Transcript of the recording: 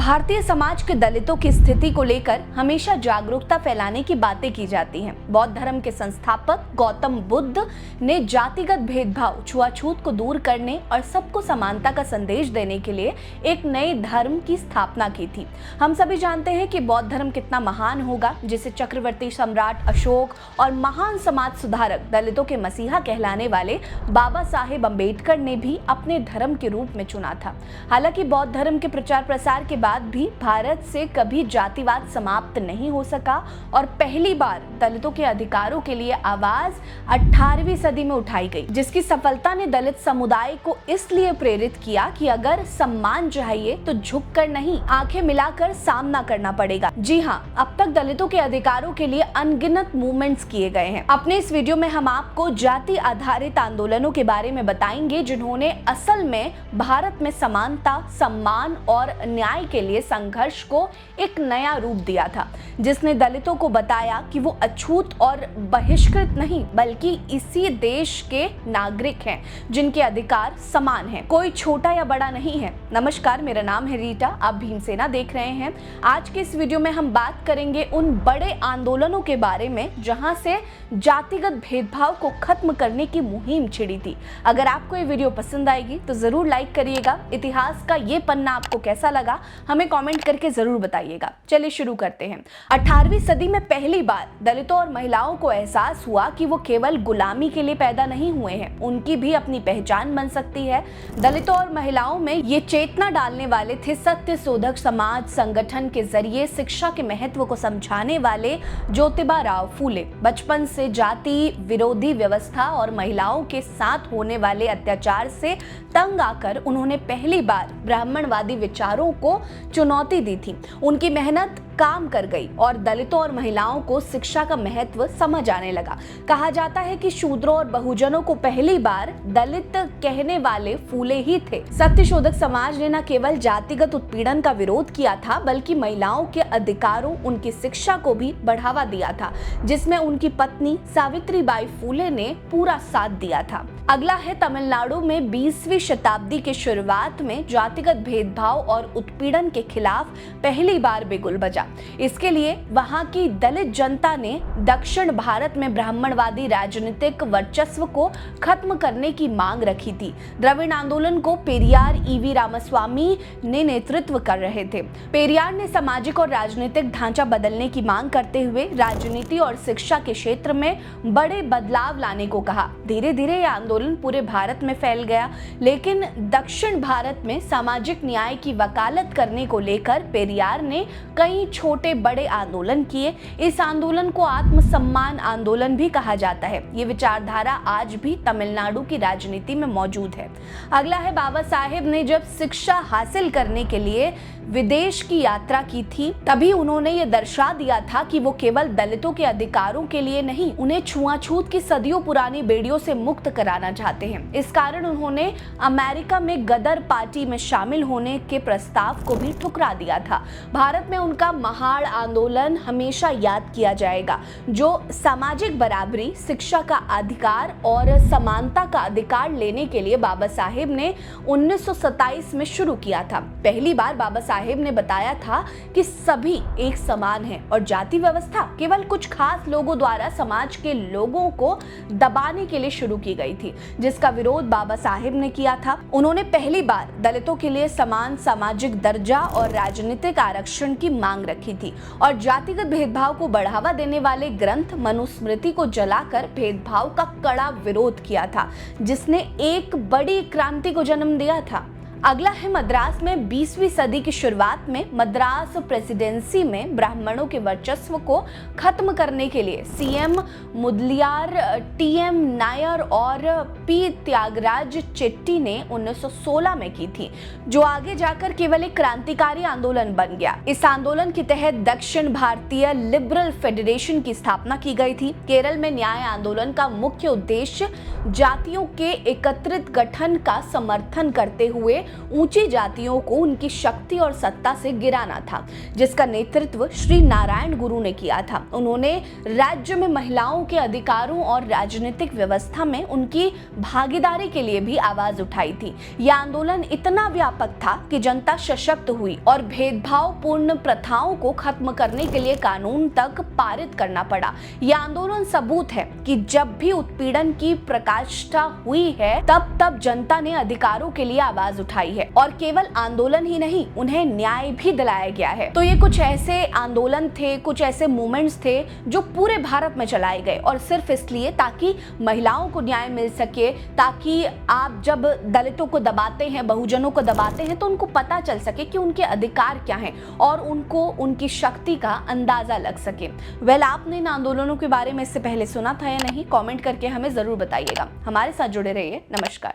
भारतीय समाज के दलितों की स्थिति को लेकर हमेशा जागरूकता फैलाने की बातें की जाती हैं। बौद्ध धर्म के संस्थापक गौतम बुद्ध ने जातिगत भेदभाव, छुआछूत को दूर करने और सबको समानता का संदेश देने के लिए एक नए धर्म की स्थापना की थी। हम सभी जानते हैं कि बौद्ध धर्म कितना महान होगा, जिसे चक्रवर्ती सम्राट अशोक और महान समाज सुधारक दलितों के मसीहा कहलाने वाले बाबा साहेब अम्बेडकर ने भी अपने धर्म के रूप में चुना था। हालांकि बौद्ध धर्म के प्रचार प्रसार के बाद भी भारत से कभी जातिवाद समाप्त नहीं हो सका और पहली बार दलितों के अधिकारों के लिए आवाज 18वीं सदी में उठाई गई, जिसकी सफलता ने दलित समुदाय को इसलिए प्रेरित किया कि अगर सम्मान चाहिए तो झुककर नहीं, आंखें मिलाकर सामना करना पड़ेगा। जी हाँ, अब तक दलितों के अधिकारों के लिए अनगिनत मूवमेंट्स किए गए हैं। अपने इस वीडियो में हम आपको जाति आधारित आंदोलनों के बारे में बताएंगे, जिन्होंने असल में भारत में समानता, सम्मान और न्याय के लिए संघर्ष को एक नया रूप दिया था, जिसने दलितों को बताया कि वो अछूत और बहिष्कृत नहीं बल्कि इसी देश के नागरिक हैं, जिनके अधिकार समान हैं, कोई छोटा या बड़ा नहीं है। नमस्कार, मेरा नाम है रीटा, आप भीमसेना देख रहे हैं। आज के इस वीडियो में हम बात करेंगे उन बड़े आंदोलनों के बारे में जहां से जातिगत भेदभाव को खत्म करने की मुहिम छिड़ी थी। अगर आपको ये वीडियो पसंद आएगी तो जरूर लाइक करिएगा। इतिहास का ये पन्ना आपको कैसा लगा हमें कमेंट करके जरूर बताइएगा। चलिए शुरू करते हैं। 18वीं सदी में पहली बार दलितों और महिलाओं को एहसास हुआ कि वो केवल गुलामी के लिए पैदा नहीं हुए हैं, उनकी भी अपनी पहचान बन सकती है। दलितों और महिलाओं में ये चेतना डालने वाले थे सत्य शोधक समाज संगठन के जरिए शिक्षा के महत्व को समझाने वाले ज्योतिबा राव फूले। बचपन से जाति विरोधी व्यवस्था और महिलाओं के साथ होने वाले अत्याचार से तंग आकर उन्होंने पहली बार ब्राह्मणवादी विचारों को चुनौती दी थी। उनकी मेहनत काम कर गई और दलितों और महिलाओं को शिक्षा का महत्व समझ आने लगा। कहा जाता है कि शूद्रों और बहुजनों को पहली बार दलित कहने वाले फूले ही थे। सत्यशोधक समाज ने न केवल जातिगत उत्पीड़न का विरोध किया था, बल्कि महिलाओं के अधिकारों, उनकी शिक्षा को भी बढ़ावा दिया था, जिसमें उनकी पत्नी सावित्रीबाई फूले ने पूरा साथ दिया था। अगला है तमिलनाडु में 20वीं शताब्दी के शुरुआत में जातिगत भेदभाव और उत्पीड़न के खिलाफ पहली बार बिगुल बजा। इसके लिए वहां की दलित जनता ने दक्षिण भारत में ब्राह्मणवादी राजनीतिक वर्चस्व को खत्म करने की मांग रखी थी। द्रविड़ आंदोलन को पेरियार ईवी रामास्वामी ने नेतृत्व कर रहे थे। पेरियार ने सामाजिक और राजनीतिक ढांचा बदलने की मांग करते हुए राजनीति और शिक्षा के क्षेत्र में बड़े बदलाव लाने को कहा। धीरे धीरे यह आंदोलन पूरे भारत में फैल गया, लेकिन दक्षिण भारत में सामाजिक न्याय की वकालत करने को लेकर पेरियार ने कई छोटे बड़े आंदोलन किए। इस आंदोलन को आत्मसम्मान आंदोलन भी कहा जाता है। ये विचारधारा आज भी तमिलनाडु की राजनीति में मौजूद है। अगला है बाबा साहेब ने जब शिक्षा हासिल करने के लिए विदेश की यात्रा की थी, तभी उन्होंने ये दर्शा दिया था कि वो केवल दलितों के अधिकारों के लिए नहीं, उन्हें छुआछूत की सदियों पुरानी बेड़ियों से मुक्त कराना चाहते हैं। इस कारण उन्होंने अमेरिका में गदर पार्टी में शामिल होने के प्रस्ताव को भी ठुकरा दिया था। भारत में उनका महाड़ आंदोलन हमेशा याद किया जाएगा, जो सामाजिक बराबरी, शिक्षा का अधिकार और समानता का अधिकार लेने के लिए बाबा साहेब ने 1927 में शुरू किया था। पहली बार बाबा साहेब ने बताया था कि सभी एक समान हैं और जाति व्यवस्था केवल कुछ खास लोगों द्वारा समाज के लोगों को दबाने के लिए शुरू की गई थी, जिसका विरोध बाबा साहेब ने किया था। उन्होंने पहली बार दलितों के लिए समान सामाजिक दर्जा और राजनीतिक आरक्षण की मांग रखी थी और जातिगत भेदभाव को बढ़ावा देने वाले ग्रंथ मनुस्मृति को जलाकर भेदभाव का कड़ा विरोध किया था, जिसने एक बड़ी क्रांति को जन्म दिया था। अगला है मद्रास में 20वीं सदी की शुरुआत में मद्रास प्रेसिडेंसी में ब्राह्मणों के वर्चस्व को खत्म करने के लिए सीएम मुदलियार, टीएम नायर और पी त्यागराज चेट्टी ने 1916 में की थी, जो आगे जाकर केवल एक क्रांतिकारी आंदोलन बन गया। इस आंदोलन के तहत दक्षिण भारतीय लिबरल फेडरेशन की स्थापना की गई थी। केरल में न्याय आंदोलन का मुख्य उद्देश्य जातियों के एकत्रित गठन का समर्थन करते हुए ऊंची जातियों को उनकी शक्ति और सत्ता से गिराना था, जिसका नेतृत्व श्री नारायण गुरु ने किया था। उन्होंने राज्य में महिलाओं के अधिकारों और राजनीतिक व्यवस्था में उनकी भागीदारी के लिए भी आवाज उठाई थी। यह आंदोलन इतना व्यापक था कि जनता सशक्त हुई और भेदभावपूर्ण प्रथाओं को खत्म करने के लिए कानून तक पारित करना पड़ा। यह आंदोलन सबूत है कि जब भी उत्पीड़न की प्रकाष्ठा हुई है तब जनता ने अधिकारों के लिए आवाज उठाई है और केवल आंदोलन ही नहीं, उन्हें न्याय भी दिलाया गया है। तो ये कुछ ऐसे आंदोलन थे, कुछ ऐसे मूवमेंट्स थे जो पूरे भारत में चलाए गए और सिर्फ इसलिए ताकि महिलाओं को न्याय मिल सके, ताकि आप जब दलितों को दबाते हैं, बहुजनों को दबाते हैं तो उनको पता चल सके कि उनके अधिकार क्या हैं और उनको उनकी शक्ति का अंदाजा लग सके। वेल, आपने इन आंदोलनों के बारे में इससे पहले सुना था या नहीं, कमेंट करके हमें जरूर बताइएगा। हमारे साथ जुड़े रहिए। नमस्कार।